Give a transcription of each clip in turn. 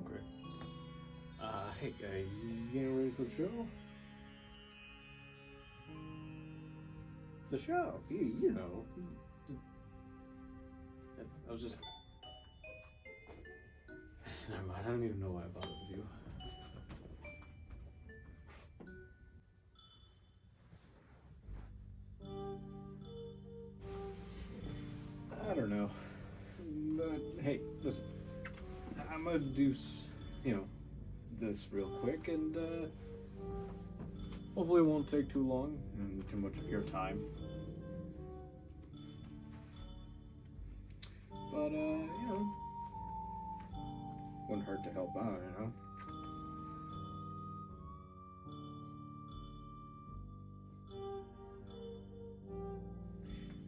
Okay. Hey, you getting ready for the show? The show? You know. I was just... Never mind, I don't even know why I bothered with you. I don't know. But, hey, listen. I'm gonna do, this real quick, and, hopefully it won't take too long and too much of your time. But, wouldn't hurt to help out,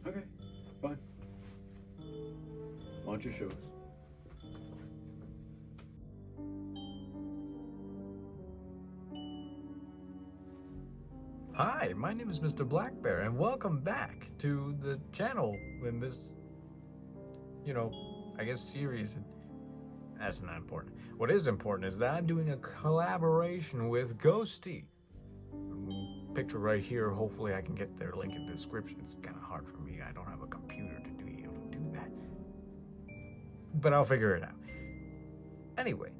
Okay, fine. Why don't you show us? Hi, my name is Mr.BlackBear, and welcome back to the channel in this, I guess series. That's not important. What is important is that I'm doing a collaboration with Ghostie. Picture right here. Hopefully I can get their link in the description. It's kind of hard for me. I don't have a computer to be able to do that. But I'll figure it out. Anyway,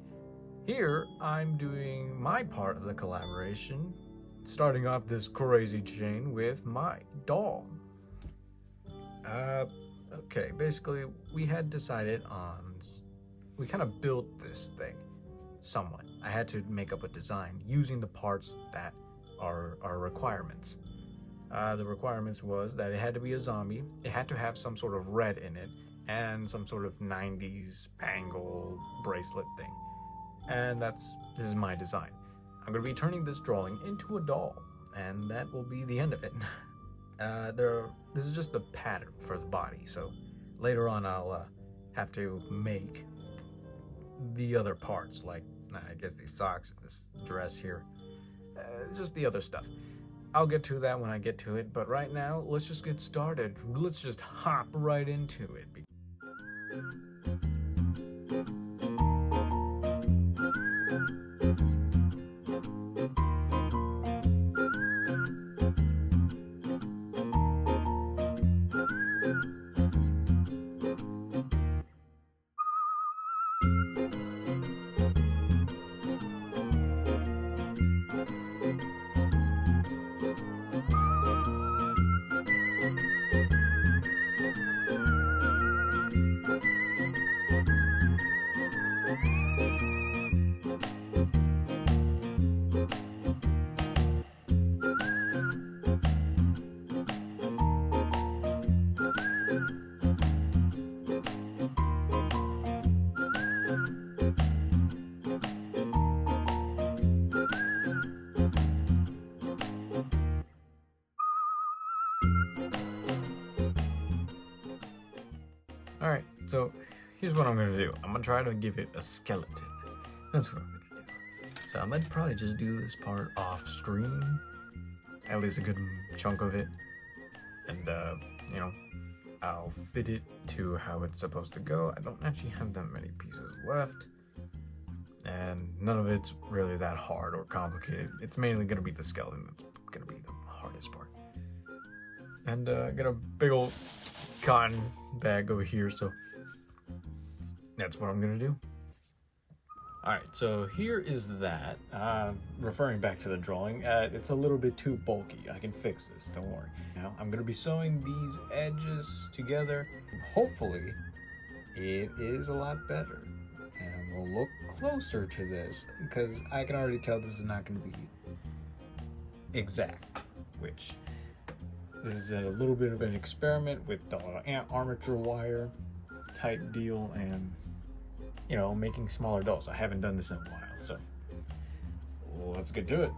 here I'm doing my part of the collaboration, starting off this crazy chain with my doll. Okay, basically we had decided on, we kind of built this thing somewhat. I had to make up a design using the parts that are our requirements. The requirements was that it had to be a zombie, it had to have some sort of red in it, and some sort of 90s bangle bracelet thing. And this is my design. I'm going to be turning this drawing into a doll, and that will be the end of it. This is just the pattern for the body, so later on I'll have to make the other parts, like I guess these socks and this dress here, just the other stuff. I'll get to that when I get to it, but right now let's just get started. Let's just hop right into it. Alright, so here's what I'm gonna do. I'm gonna try to give it a skeleton. That's what I'm gonna do. So I'm gonna probably just do this part off screen, at least a good chunk of it, and I'll fit it to how it's supposed to go. I don't actually have that many pieces left, and none of it's really that hard or complicated. It's mainly gonna be the skeleton that's gonna be the hardest part. And I got a big old cotton bag over here, so that's what I'm gonna do. Alright, so here is that. Referring back to the drawing, it's a little bit too bulky. I can fix this, don't worry. Now I'm gonna be sewing these edges together. Hopefully it is a lot better, and we'll look closer to this, because I can already tell this is not gonna be exact, which this is a little bit of an experiment with the armature wire type deal, and making smaller dolls. I haven't done this in a while, so let's get to it.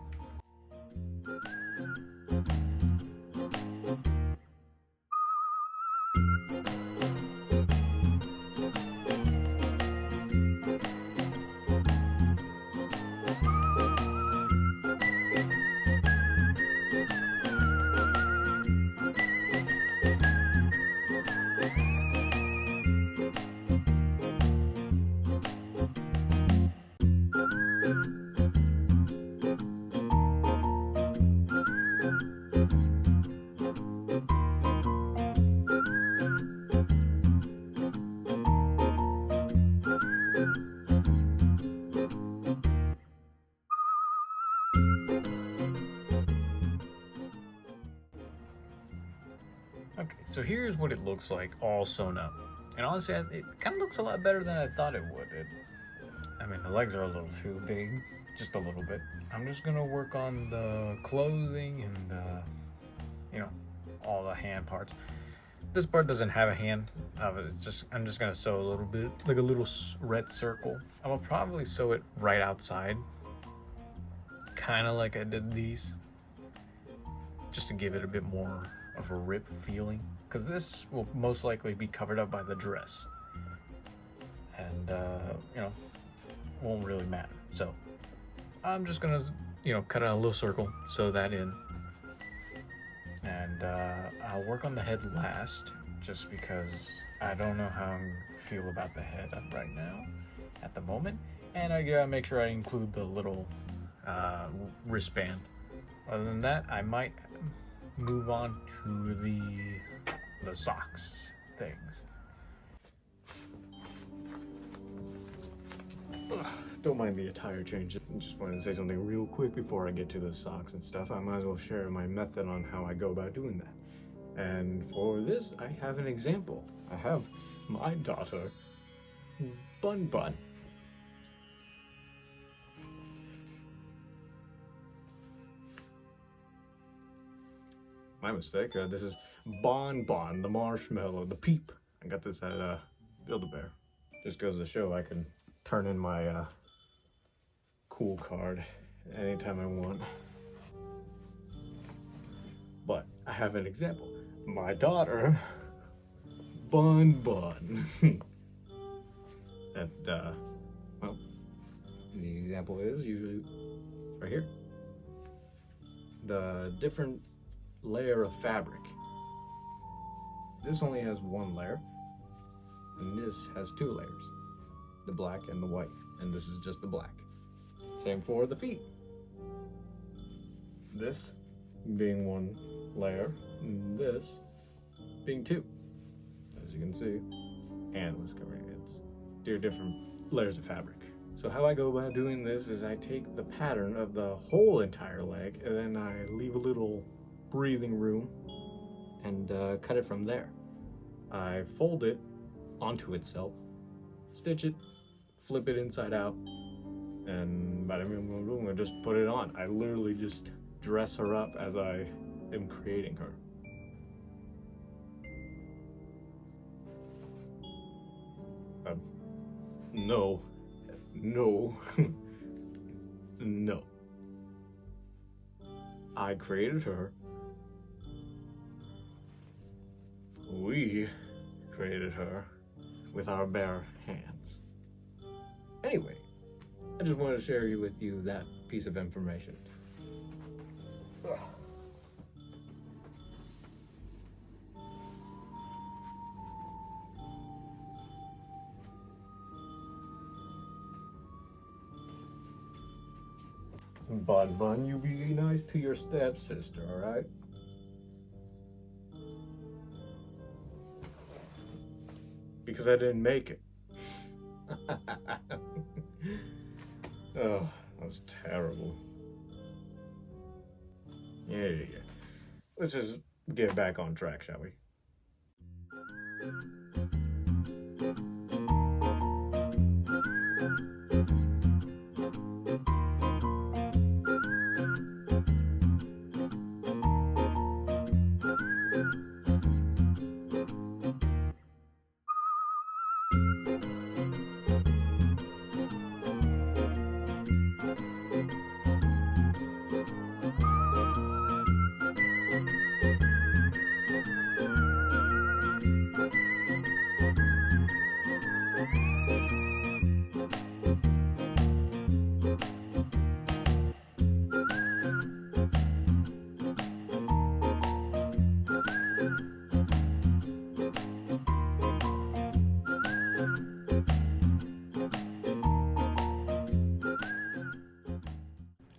So here's what it looks like all sewn up. And honestly, it kind of looks a lot better than I thought it would. I mean, the legs are a little too big, just a little bit. I'm just gonna work on the clothing and, you know, all the hand parts. This part doesn't have a hand. I'm just gonna sew a little bit, like a little red circle. I will probably sew it right outside, kind of like I did these, just to give it a bit more of a rip feeling. Because this will most likely be covered up by the dress, and you know, won't really matter. So I'm just gonna, you know, cut out a little circle, sew that in, and I'll work on the head last, just because I don't know how I feel about the head right now, at the moment, and I gotta make sure I include the little wristband. Other than that, I might move on to the socks things. Don't mind the attire change. Just wanted to say something real quick before I get to the socks and stuff. I might as well share my method on how I go about doing that. And for this, I have an example. I have my daughter, Bun Bun. My mistake. This is Bon Bon, the marshmallow, the peep. I got this at Build-A-Bear. Just goes to show I can turn in my cool card anytime I want. But I have an example. My daughter, Bun Bun. And well, the example is usually right here. The different layer of fabric. This only has one layer, and this has two layers, the black and the white, and this is just the black. Same for the feet. This being one layer, and this being two, as you can see, and was covering it. It's two different layers of fabric. So how I go about doing this is I take the pattern of the whole entire leg, and then I leave a little breathing room and cut it from there. I fold it onto itself, stitch it, flip it inside out, and bada bing boom boom, I just put it on. I literally just dress her up as I am creating her. No, no. I created her. We created her with our bare hands. Anyway, I just wanted to share with you that piece of information. Ugh. Bun Bun, you be nice to your stepsister, alright? Because I didn't make it. Oh, that was terrible. Yeah. Let's just get back on track, shall we?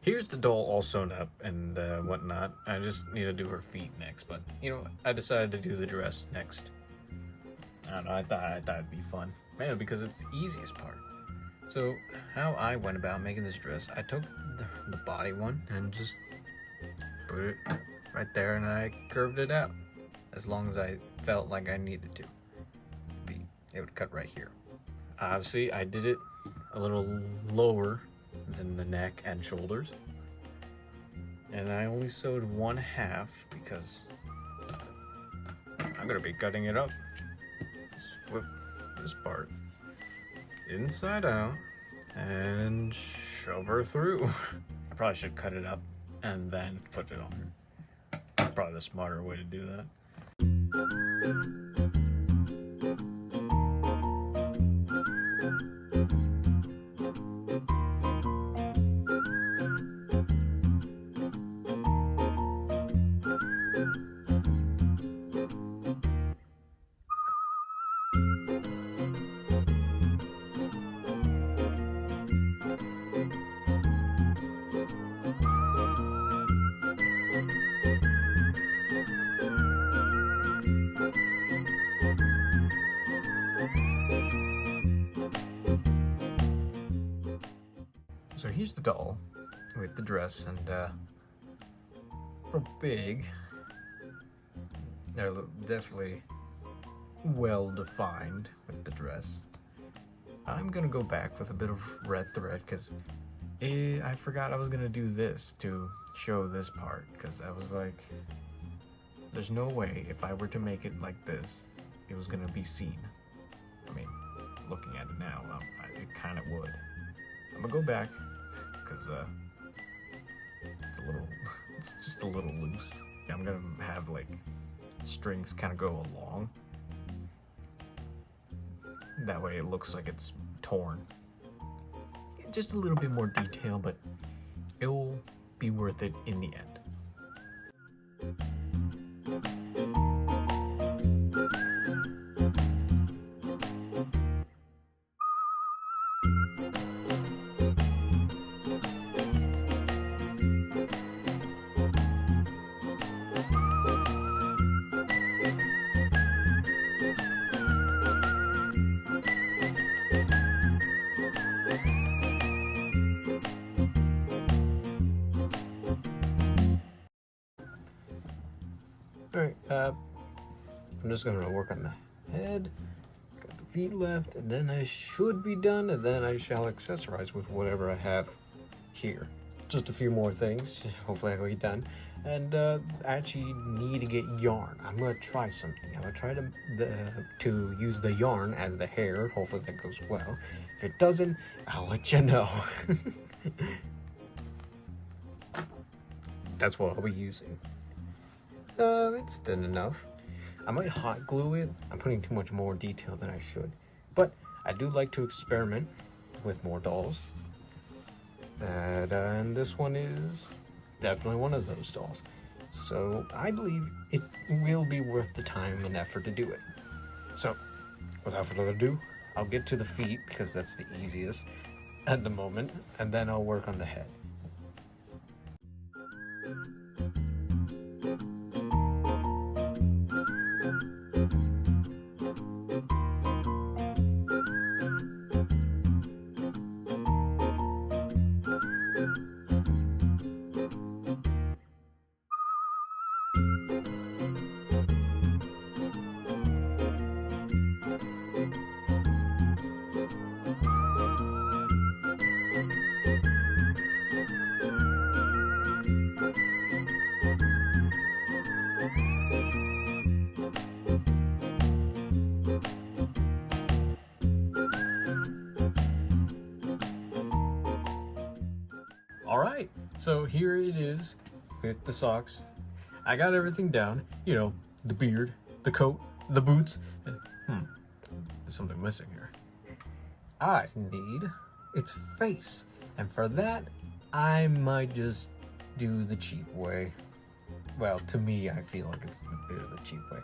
Here's the doll all sewn up and whatnot. I just need to do her feet next, but you know, I decided to do the dress next. I don't know, I thought it'd be fun, mainly because it's the easiest part. So how I went about making this dress, I took the body one and just put it right there, and I curved it out. as long as I felt like I needed to. It would cut right here. Obviously, I did it a little lower than the neck and shoulders. And I only sewed 1/2 because I'm gonna be cutting it up. Let's flip this part inside out and shove her through. I probably should cut it up and then put it on. Probably the smarter way to do that. So here's the doll with the dress, and real big. They're definitely well defined with the dress. I'm gonna go back with a bit of red thread because I forgot I was gonna do this to show this part, because I was like, there's no way if I were to make it like this, it was gonna be seen. I mean, looking at it now, it kind of would. I'm gonna go back because it's just a little loose. Yeah, I'm gonna have like strings kind of go along. That way it looks like it's torn. Just a little bit more detail, but it will be worth it in the end. Alright, I'm just gonna work on the head, got the feet left, and then I should be done, and then I shall accessorize with whatever I have here. Just a few more things, hopefully I can get done. And I actually need to get yarn. I'm gonna try something. I'm gonna try to use the yarn as the hair. Hopefully that goes well. If it doesn't, I'll let you know. That's what I'll be using. It's thin enough. I might hot glue it. I'm putting too much more detail than I should. But I do like to experiment with more dolls. And this one is definitely one of those dolls. So I believe it will be worth the time and effort to do it. So without further ado, I'll get to the feet because that's the easiest at the moment. And then I'll work on the head. Alright, so here it is with the socks. I got everything down, you know, the beard, the coat, the boots. There's something missing here. I need its face, and for that, I might just do the cheap way. Well, to me, I feel like it's a bit of a cheap way.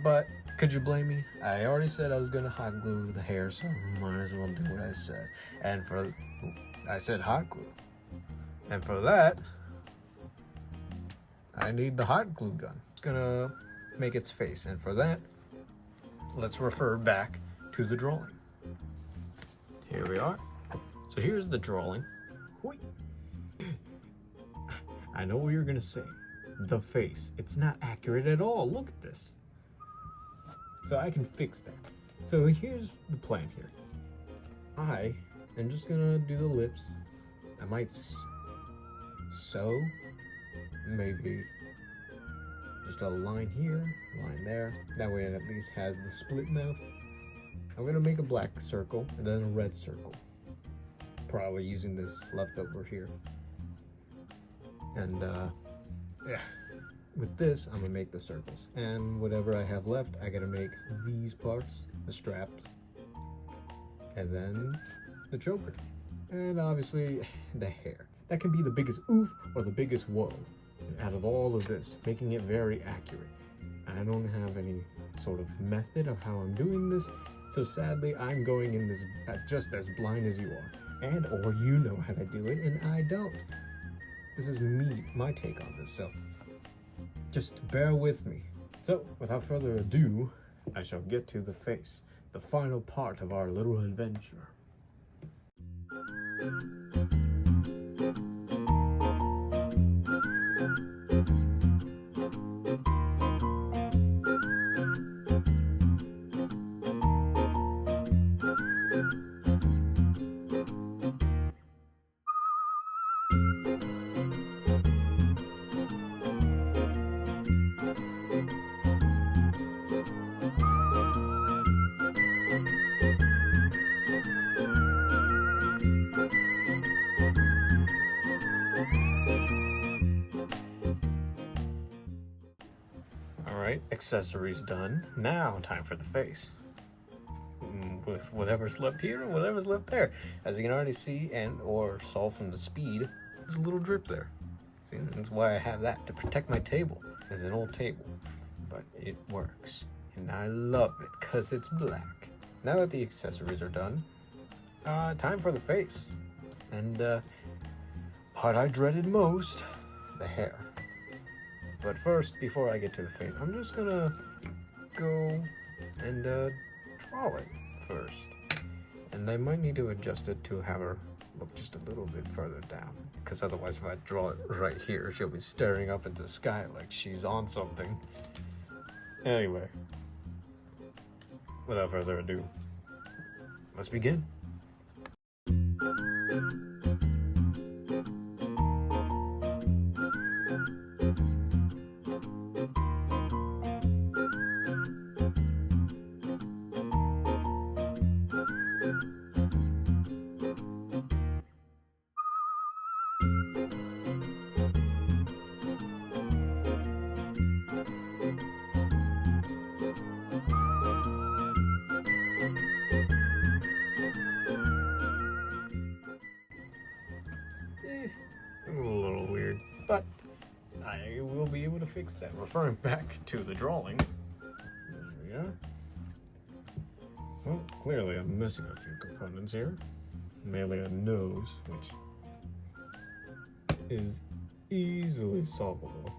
But could you blame me? I already said I was gonna hot glue the hair, so might as well do what I said. And I said hot glue. And for that, I need the hot glue gun. It's gonna make its face. And for that, let's refer back to the drawing. Here we are. So here's the drawing. I know what you're gonna say. the face. It's not accurate at all. Look at this. So I can fix that. So here's the plan here. I am just gonna do the lips. I might sew, maybe just a line here, line there. That way it at least has the split mouth. I'm gonna make a black circle and then a red circle. Probably using this leftover here. And yeah, with this, I'm gonna make the circles. And whatever I have left, I gotta make these parts, the straps, and then the choker. And obviously, the hair. That can be the biggest oof or the biggest whoa out of all of this, making it very accurate. I don't have any sort of method of how I'm doing this, so sadly, I'm going in this just as blind as you are. And or you know how to do it, and I don't. This is my take on this, so just bear with me. So, without further ado, I shall get to the face, the final part of our little adventure. Alright, accessories done. Now time for the face. With whatever's left here and whatever's left there. As you can already see and or saw from the speed, there's a little drip there. See, that's why I have that, to protect my table. It's an old table, but it works. And I love it because it's black. Now that the accessories are done, time for the face. And part I dreaded most, the hair. But first, before I get to the face, I'm just gonna go and draw it first. And I might need to adjust it to have her look just a little bit further down. Because otherwise, if I draw it right here, she'll be staring up into the sky like she's on something. Anyway, without further ado, let's begin. A little weird, but I will be able to fix that. Referring back to the drawing, there we are. Well, clearly I'm missing a few components here. Mainly a nose, which is easily solvable.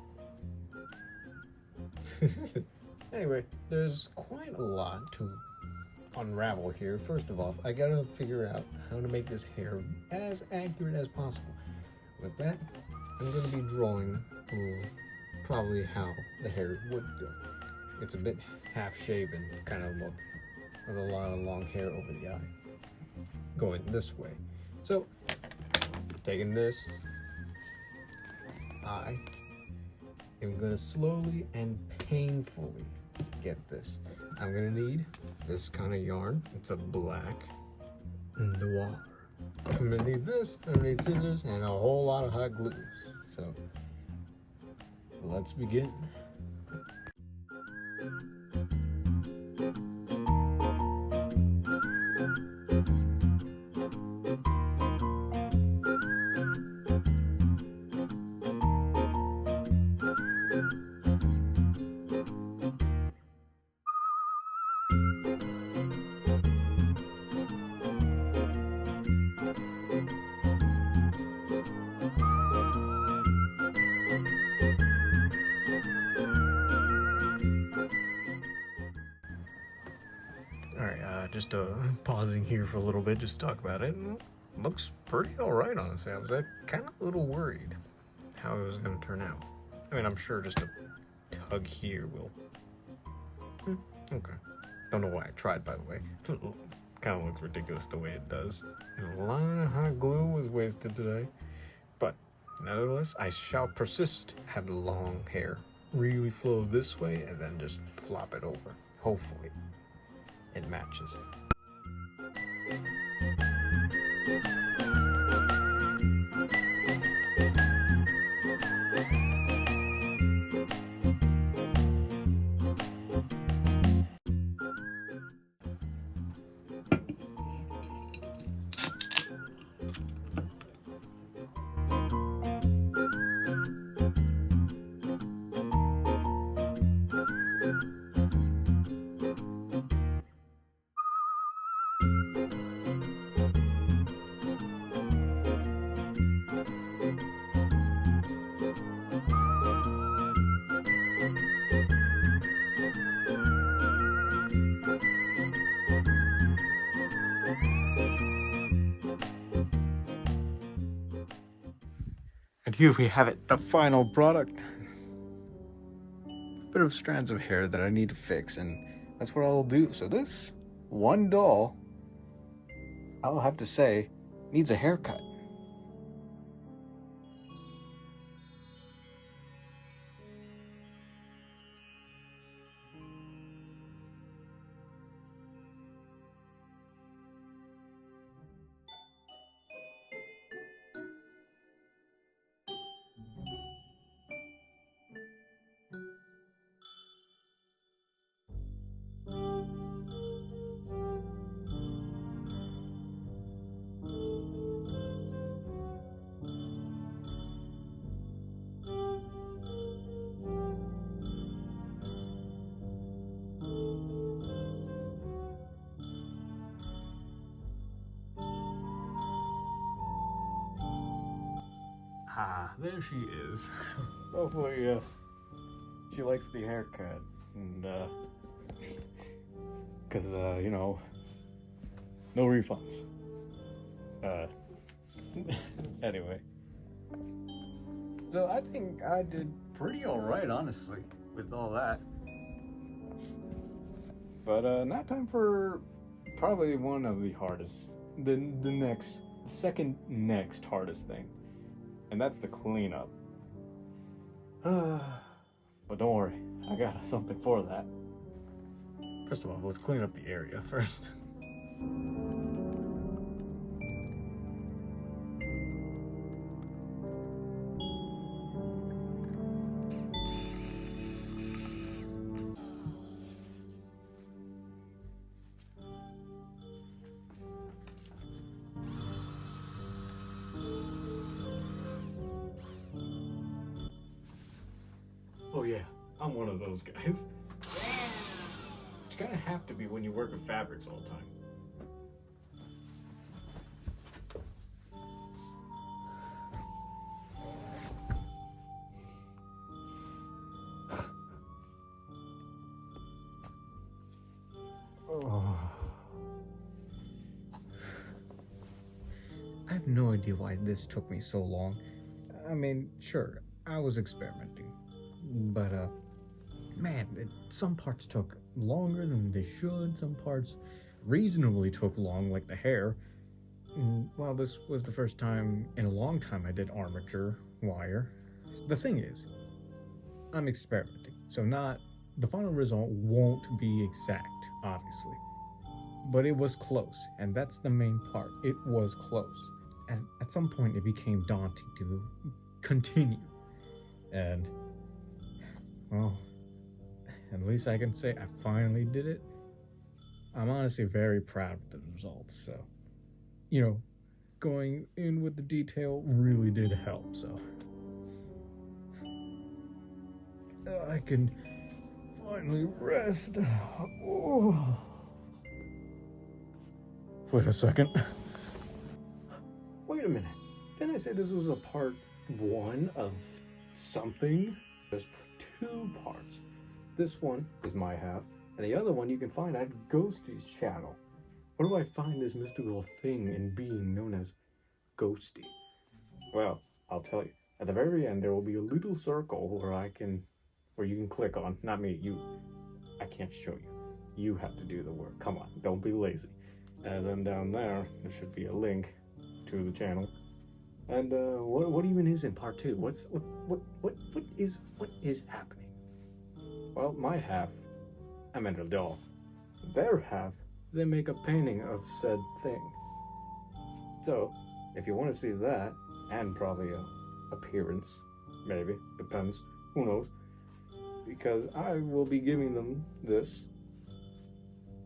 Anyway, there's quite a lot to unravel here. First of all, I gotta figure out how to make this hair as accurate as possible. With that, I'm going to be drawing probably how the hair would go. It's a bit half-shaven kind of look with a lot of long hair over the eye going this way. So, taking this, I am going to slowly and painfully get this. I'm going to need this kind of yarn. It's a black noir. I'm gonna need this, I'm gonna need scissors, and a whole lot of hot glue. So, let's begin. Just pausing here for a little bit, just to talk about it. And looks pretty alright, honestly. I was kind of a little worried how it was going to turn out. I mean, I'm sure just a tug here will... Okay. Don't know why I tried, by the way. Kind of looks ridiculous the way it does. And a lot of hot glue was wasted today. But nevertheless, I shall persist. Have long hair really flow this way and then just flop it over. Hopefully it matches. And here we have it, the final product. A bit of strands of hair that I need to fix, and that's what I'll do. So this one doll, I'll have to say, needs a haircut. Ah, there she is. Hopefully, she likes the haircut. And, cause, you know, no refunds. Anyway. So I think I did pretty alright, honestly, with all that. But, now time for probably one of the hardest, the second next hardest thing. And that's the cleanup. But don't worry, I got something for that. First of all, let's clean up the area first. Oh yeah, I'm one of those guys. You kind of have to be when you work with fabrics all the time. Oh. I have no idea why this took me so long. I mean, sure, I was experimenting, but man, some parts took longer than they should. Some parts reasonably took long, like the hair. Well, this was the first time in a long time I did armature wire. The thing is, I'm experimenting, so the final result won't be exact, obviously. But it was close, and that's the main part. It was close. And at some point, it became daunting to continue. And, well, at least I can say I finally did it. I'm honestly very proud of the results, so, you know, going in with the detail really did help, so. I can finally rest. Oh. Wait a second. Wait a minute. Didn't I say this was a part 1 of something? There's 2 parts. This one is my half, and the other one you can find at Ghostie's channel. Where do I find this mystical thing and being known as Ghostie? Well, I'll tell you. At the very end, there will be a little circle where you can click on. Not me, you. I can't show you. You have to do the work. Come on, don't be lazy. And then down there should be a link to the channel. And what even is in part 2? What is happening? Well, my half, I meant a doll. Their half, they make a painting of said thing. So, if you want to see that, and probably a appearance, maybe, depends, who knows, because I will be giving them this,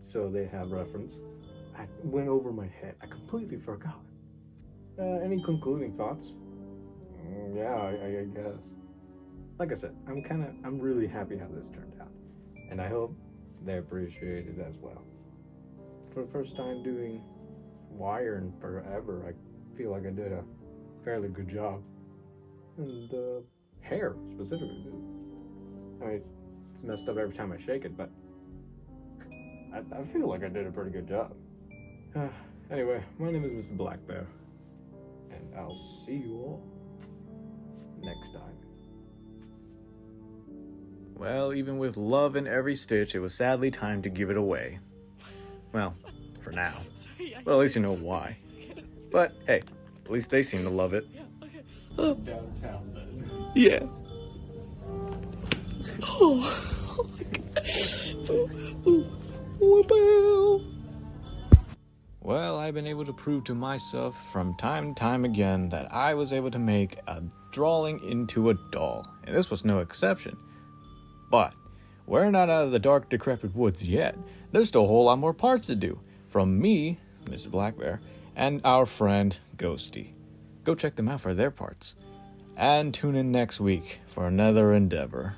so they have reference. I went over my head, I completely forgot. Any concluding thoughts? Yeah, I guess. Like I said, I'm really happy how this turned out, and I hope they appreciate it as well. For the first time doing wire in forever, I feel like I did a fairly good job. And hair, specifically. I mean, it's messed up every time I shake it, but I feel like I did a pretty good job. Anyway, my name is Mr.BlackBear, and I'll see you all next time. Well, even with love in every stitch, it was sadly time to give it away. Well, for now. Well, at least you know why. But, hey, at least they seem to love it. Downtown, then. Yeah. Oh my God. Well, I've been able to prove to myself from time to time again that I was able to make a drawing into a doll, and this was no exception. But we're not out of the dark, decrepit woods yet. There's still a whole lot more parts to do. From me, Mr. BlackBear, and our friend Ghostie. Go check them out for their parts. And tune in next week for another endeavor.